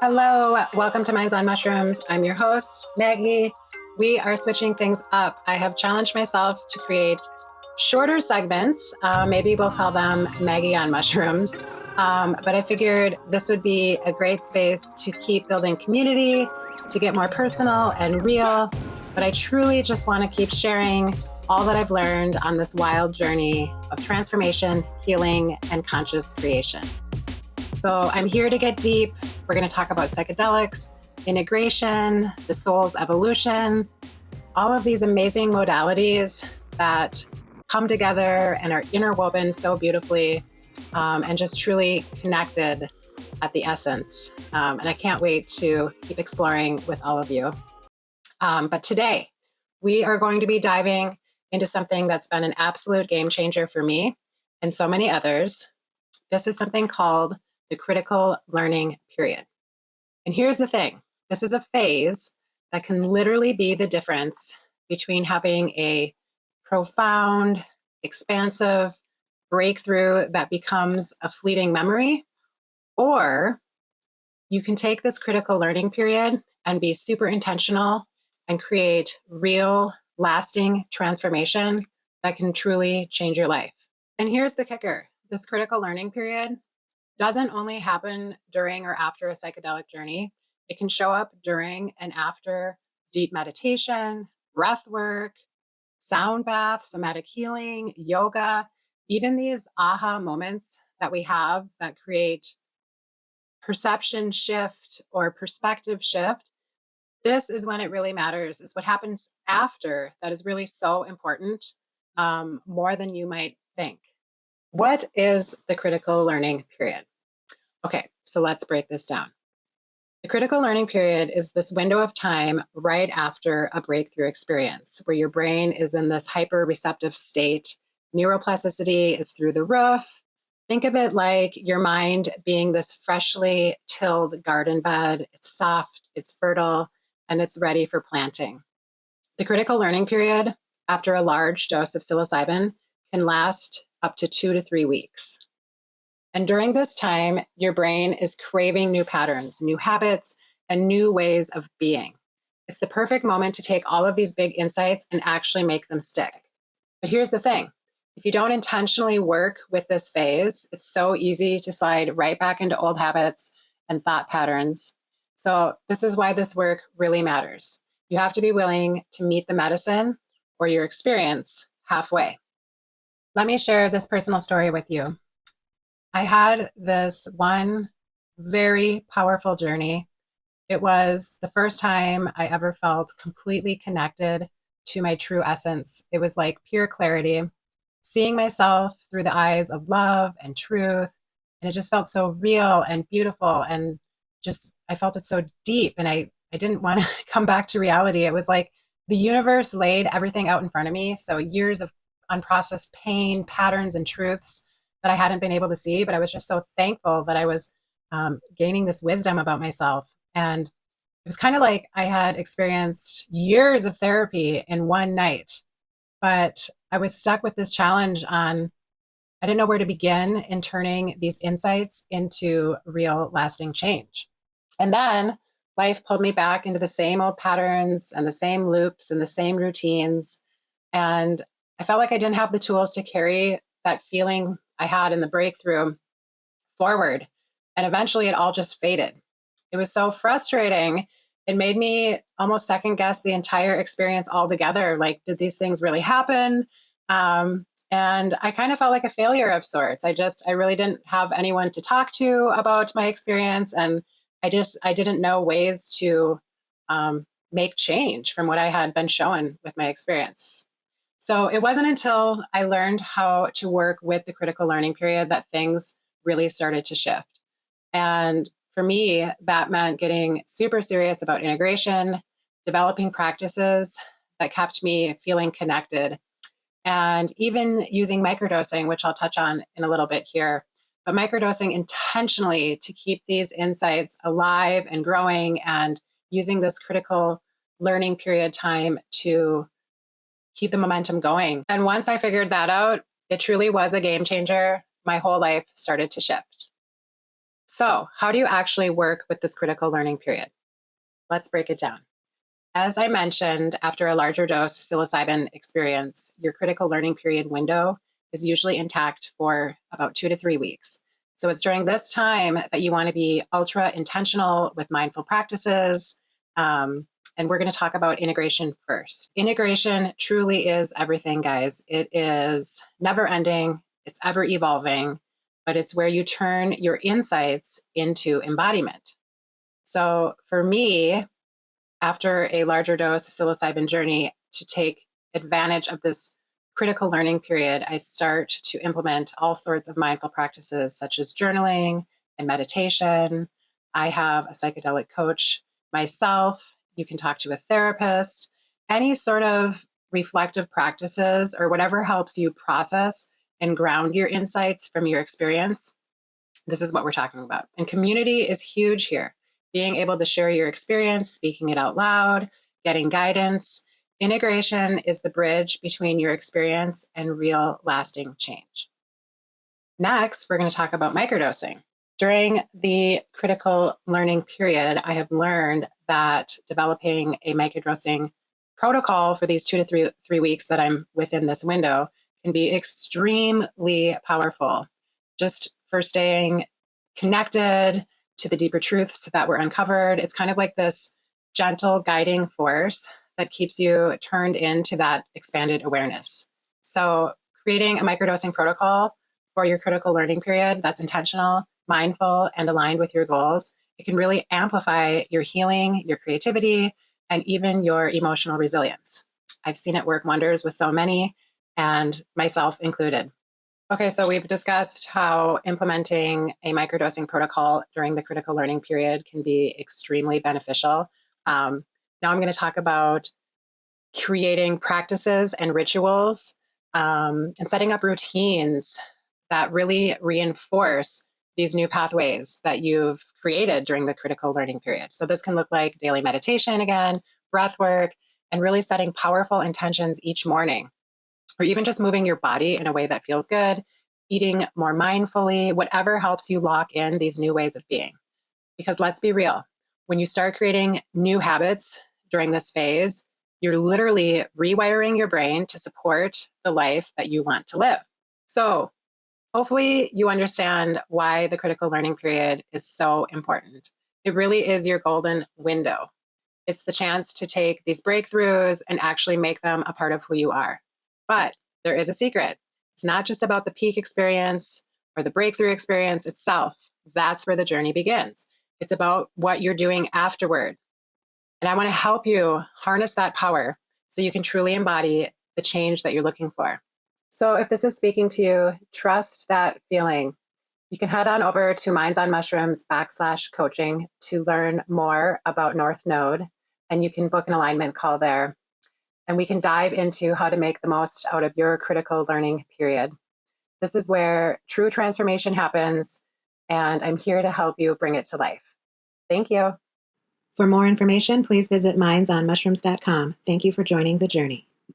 Hello, welcome to Minds on Mushrooms. I'm your host, Maggie. We are switching things up. I have challenged myself to create shorter segments. Maybe we'll call them Maggie on Mushrooms. But I figured this would be a great space to keep building community, to get more personal and real. But I truly just want to keep sharing all that I've learned on this wild journey of transformation, healing, and conscious creation. So I'm here to get deep. We're going to talk about psychedelics, integration, the soul's evolution, all of these amazing modalities that come together and are interwoven so beautifully and just truly connected at the essence. And I can't wait to keep exploring with all of you. But today, we are going to be diving into something that's been an absolute game changer for me and so many others. This is something called the critical learning period. And here's the thing. This is a phase that can literally be the difference between having a profound, expansive breakthrough that becomes a fleeting memory, or you can take this critical learning period and be super intentional and create real, lasting transformation that can truly change your life. And here's the kicker. This critical learning period doesn't only happen during or after a psychedelic journey. It can show up during and after deep meditation, breath work, sound bath, somatic healing, yoga, even these aha moments that we have that create perception shift or perspective shift. This is when it really matters. It's what happens after that is really so important, more than you might think. What is the critical learning period? Okay, so let's break this down. The critical learning period is this window of time right after a breakthrough experience where your brain is in this hyper receptive state. Neuroplasticity is through the roof. Think of it like your mind being this freshly tilled garden bed. It's soft, it's fertile, and it's ready for planting. The critical learning period after a large dose of psilocybin can last up to 2 to 3 weeks. And during this time, your brain is craving new patterns, new habits, and new ways of being. It's the perfect moment to take all of these big insights and actually make them stick. But here's the thing. If you don't intentionally work with this phase, it's so easy to slide right back into old habits and thought patterns. So this is why this work really matters. You have to be willing to meet the medicine or your experience halfway. Let me share this personal story with you. I had this one very powerful journey. It was the first time I ever felt completely connected to my true essence. It was like pure clarity, seeing myself through the eyes of love and truth. And it just felt so real and beautiful. And just, I felt it so deep. And I didn't want to come back to reality. It was like the universe laid everything out in front of me. So years of unprocessed pain, patterns, and truths that I hadn't been able to see, but I was just so thankful that I was gaining this wisdom about myself. And it was kind of like I had experienced years of therapy in one night, but I was stuck with this challenge on, I didn't know where to begin in turning these insights into real lasting change. And then life pulled me back into the same old patterns and the same loops and the same routines. And I felt like I didn't have the tools to carry that feeling I had in the breakthrough forward. And eventually it all just faded. It was so frustrating. It made me almost second guess the entire experience altogether. Like, did these things really happen? And I kind of felt like a failure of sorts. I really didn't have anyone to talk to about my experience. And I didn't know ways to make change from what I had been shown with my experience. So it wasn't until I learned how to work with the critical learning period that things really started to shift. And for me, that meant getting super serious about integration, developing practices that kept me feeling connected, and even using microdosing, which I'll touch on in a little bit here, but microdosing intentionally to keep these insights alive and growing, and using this critical learning period time to keep the momentum going. And once I figured that out, it truly was a game changer. My whole life started to shift. So, how do you actually work with this critical learning period? Let's break it down. As I mentioned, after a larger dose psilocybin experience, your critical learning period window is usually intact for about 2 to 3 weeks. So it's during this time that you want to be ultra intentional with mindful practices. And we're going to talk about integration first. Integration truly is everything, guys. It is never ending, it's ever evolving, but it's where you turn your insights into embodiment. So for me, after a larger dose psilocybin journey, to take advantage of this critical learning period, I start to implement all sorts of mindful practices such as journaling and meditation. I have a psychedelic coach myself. You can talk to a therapist. Any sort of reflective practices or whatever helps you process and ground your insights from your experience. This is what we're talking about. And community is huge here. Being able to share your experience, speaking it out loud, getting guidance. Integration is the bridge between your experience and real lasting change. Next, we're going to talk about microdosing. During the critical learning period, I have learned that developing a microdosing protocol for these 2 to 3 weeks that I'm within this window can be extremely powerful, just for staying connected to the deeper truths that were uncovered. It's kind of like this gentle guiding force that keeps you turned into that expanded awareness. So creating a microdosing protocol for your critical learning period that's intentional, mindful, and aligned with your goals, it can really amplify your healing, your creativity, and even your emotional resilience. I've seen it work wonders with so many, and myself included. Okay, so we've discussed how implementing a microdosing protocol during the critical learning period can be extremely beneficial. Now I'm going to talk about creating practices and rituals and setting up routines that really reinforce these new pathways that you've created during the critical learning period. So this can look like daily meditation again, breathwork, and really setting powerful intentions each morning, or even just moving your body in a way that feels good, eating more mindfully, whatever helps you lock in these new ways of being. Because let's be real, when you start creating new habits during this phase, you're literally rewiring your brain to support the life that you want to live. So hopefully you understand why the critical learning period is so important. It really is your golden window. It's the chance to take these breakthroughs and actually make them a part of who you are. But there is a secret. It's not just about the peak experience or the breakthrough experience itself. That's where the journey begins. It's about what you're doing afterward. And I want to help you harness that power so you can truly embody the change that you're looking for. So if this is speaking to you, trust that feeling. You can head on over to mindsonmushrooms.com/coaching to learn more about North Node, and you can book an alignment call there. And we can dive into how to make the most out of your critical learning period. This is where true transformation happens, and I'm here to help you bring it to life. Thank you. For more information, please visit mindsonmushrooms.com. Thank you for joining the journey.